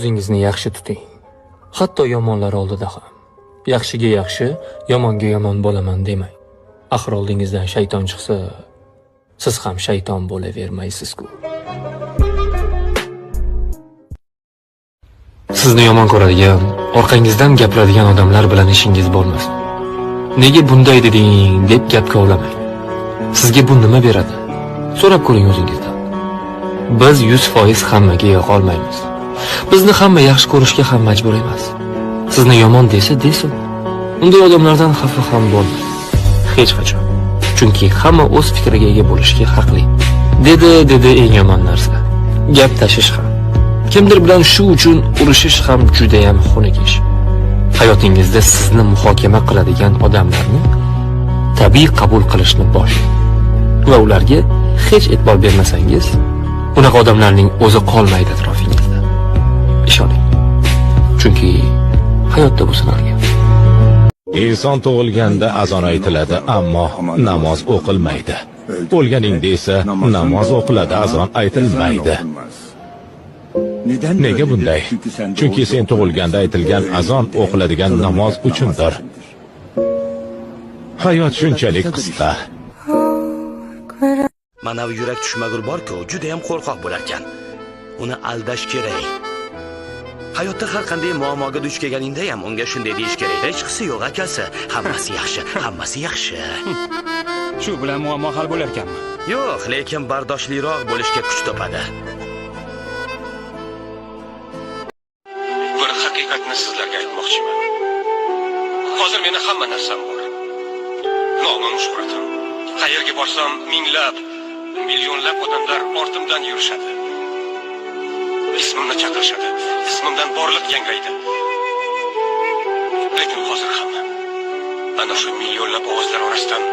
O'zingizni yaxshi tuting. Hatto yomonlar oldida ham. Yaxshiga yaxshi, yomonga yomon bo'laman demang. Axir oldingizdan shayton chiqsa, siz ham shayton bo'lavermaysiz-ku. Sizni yomon ko'radigan, orqangizdan gapiradigan odamlar bilan ishingiz bo'lmasin. Nega bunday deding deb gap kovlamang. Sizga bu nima beradi? So'rab ko'ring o'zingizdan. Biz 100% hammaga yoqa olmaymiz. Bizni hamma yaxshi ko'rishga ham majbur emas. Sizni yomon desin. Unday odamlardan xafa ham bo'lmang. Hech qachon. Chunki hamma o'z fikriga ega bo'lishga haqli. Dedi eng yomon narsa. Gap tashish ham. Kimdir bilan shu uchun urushish ham juda ham xunuk ish. Hayotingizda sizni muhokama qiladigan odamlarni tabiiy qabul qilishni boshlang. Va ularga hech e'tibor bermasangiz, unaqa odamlarning o'zi qolmaydi atrofingizda. Ishoning. Chunki hayotda bu sinalgan. Inson tug'ilganda azon aytiladi, ammo namoz o'qilmaydi. O'lganingda esa namoz o'qiladi, azon aytilmaydi. Nega bunday? Chunki sen tug'ilganda aytilgan azon o'qiladigan namoz uchundir. Hayot shunchalik qisqa. Mana bu yurak tushmagur bor-ku, juda ham qo'rqoq bo'lar ekan. Uni aldash kerak. Hayotda har qanday muammoga duch kelganingda ham unga shunday deyish kerak. Hech qisi yo'q akasi, hammasi yaxshi, hammasi yaxshi. Shu bilan muammo hal bo'lar ekanmi? Yo'q, lekin bardoshliroq bo'lishga kuch topadi. Bir haqiqatni sizlarga aytmoqchiman. Hozir meni hamma narsam bor. Nomim shuhratim. Qayerga borsam minglab, millionlab odamlar ortimdan yurishadi. Ismimni chaqirishadi. Ismimdan borliq yangraydi. Lekin hozir ham ana shu millionlab ovozlar orasidan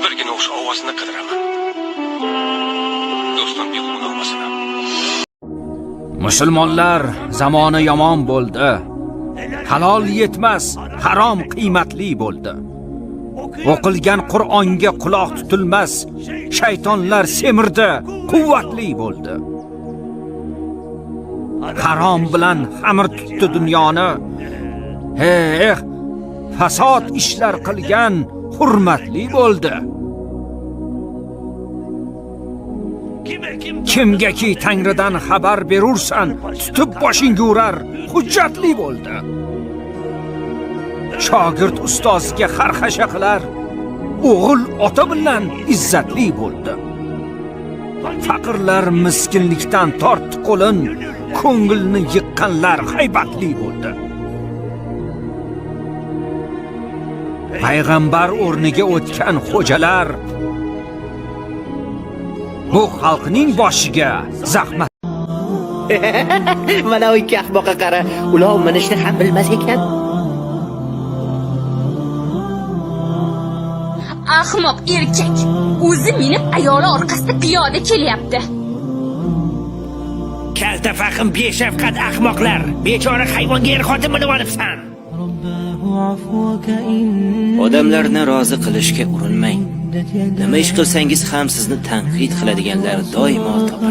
birgina o'sha ovozni qidiraman. Do'stim beg'una olmasin. Musulmonlar zamoni yomon bo'ldi. Halol yetmas, harom qiymatli bo'ldi. O'qilgan Qur'onga quloq tutilmas, shaytonlar semirdi, quvvatli bo'ldi. Harom bilan xamir tutdi dunyoni. Fasod ishlar qilgan hurmatli bo'ldi. Kimgaki Tangridan xabar berursan, tutib boshingga urar, hujjatli bo'ldi. Shogird ustozga xarxasha qilar, o'g'il ota bilan izzatli bo'ldi. Faqirlar miskinlikdan tortdi qo'lin, ko'ngilni yiqqanlar haybatli bo'ldi. Payg'ambar o'rniga o'tgan xo'jalar bu xalqning boshiga zahmat. Mana u ikki ahmoqqa qara, ulov minishni ham bilmas ekan. Ahmoq erkak o'zi minib ayoli orqasida piyoda kelyapti. Kalta fahim beshafqat ahmoqlar, bechora hayvonga er-xotin minib olibsan. Odamlarni rozi qilishga urinmang. Nima ish qilsangiz ham sizni tanqid qiladiganlar doimo topar.